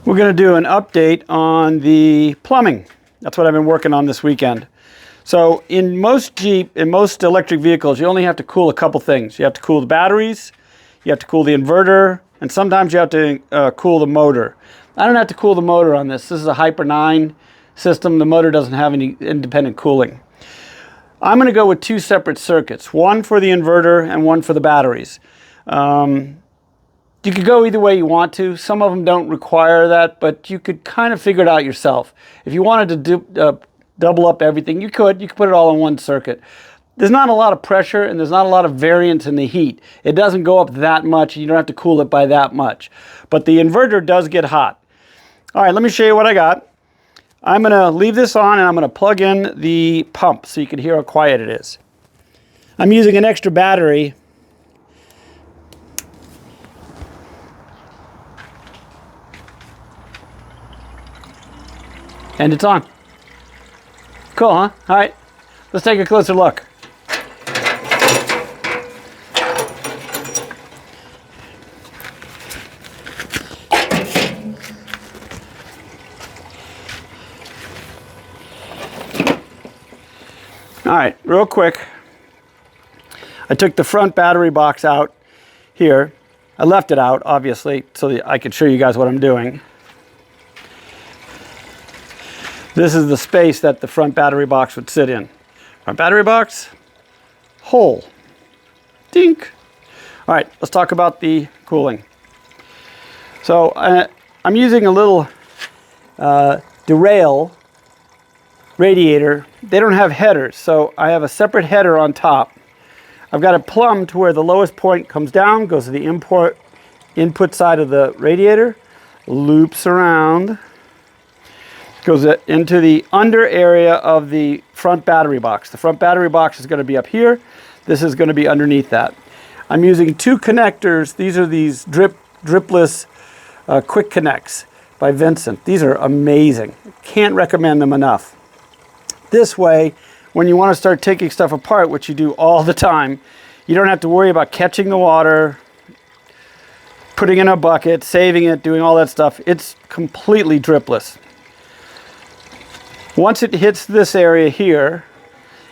We're going to do an update on the plumbing. That's what I've been working on this weekend. So in most electric vehicles, you only have to cool a couple things. You have to cool the batteries, you have to cool the inverter, and sometimes you have to cool the motor. I don't have to cool the motor on this. This is a Hyper 9 system. The motor doesn't have any independent cooling. I'm going to go with two separate circuits, one for the inverter and one for the batteries. You could go either way you want to. Some of them don't require that, but you could kind of figure it out yourself. If you wanted to double up everything, you could put it all in one circuit. There's not a lot of pressure and there's not a lot of variance in the heat. It doesn't go up that much. You don't have to cool it by that much. But the inverter does get hot. All right, let me show you what I got. I'm going to leave this on and I'm going to plug in the pump so you can hear how quiet it is. I'm using an extra battery. And it's on. Cool, huh? All right, let's take a closer look. All right, real quick. I took the front battery box out here. I left it out, obviously, so that I could show you guys what I'm doing. This is the space that the front battery box would sit in. Front battery box, hole, dink. All right, let's talk about the cooling. So I'm using a little derail radiator. They don't have headers, so I have a separate header on top. I've got it plumbed to where the lowest point comes down, goes to the input side of the radiator, loops around, goes into the under area of the front battery box. The front battery box is going to be up here. This is going to be underneath that. I'm using two connectors. These are these dripless quick connects by Vincent. These are amazing. Can't recommend them enough. This way, when you want to start taking stuff apart, which you do all the time, you don't have to worry about catching the water, putting in a bucket, saving it, doing all that stuff. It's completely dripless. Once it hits this area here,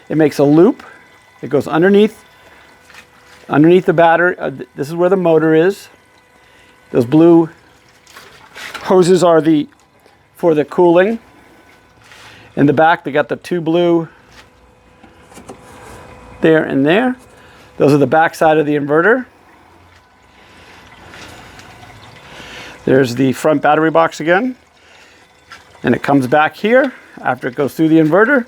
it makes a loop. It goes underneath the battery. This is where the motor is. Those blue hoses are for the cooling. In the back, they got the two blue there and there. Those are the back side of the inverter. There's the front battery box again. And it comes back here after it goes through the inverter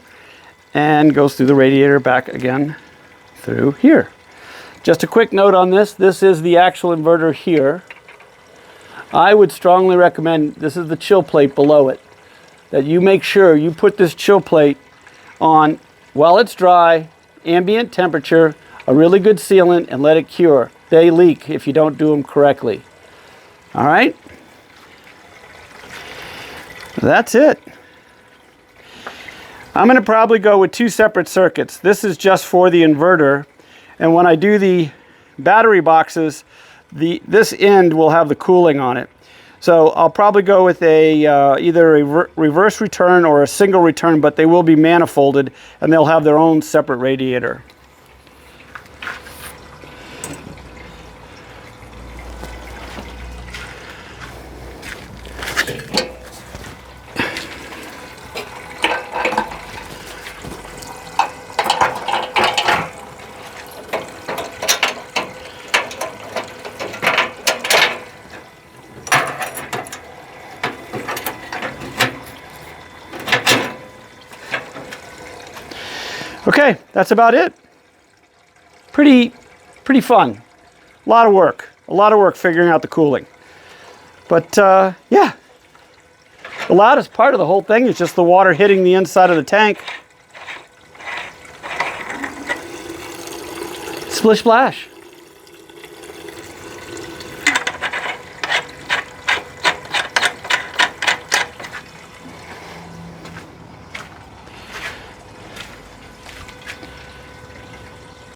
and goes through the radiator back again through here. Just a quick note on this. This is the actual inverter here. I would strongly recommend, this is the chill plate below it, that you make sure you put this chill plate on while it's dry, ambient temperature, a really good sealant, and let it cure. They leak if you don't do them correctly. All right? That's it. I'm going to probably go with two separate circuits. This is just for the inverter, and when I do the battery boxes, this end will have the cooling on it. So I'll probably go with either a reverse return or a single return, but they will be manifolded and they'll have their own separate radiator. Okay, that's about it. Pretty fun. A lot of work figuring out the cooling. But yeah, the loudest part of the whole thing is just the water hitting the inside of the tank. Splish splash.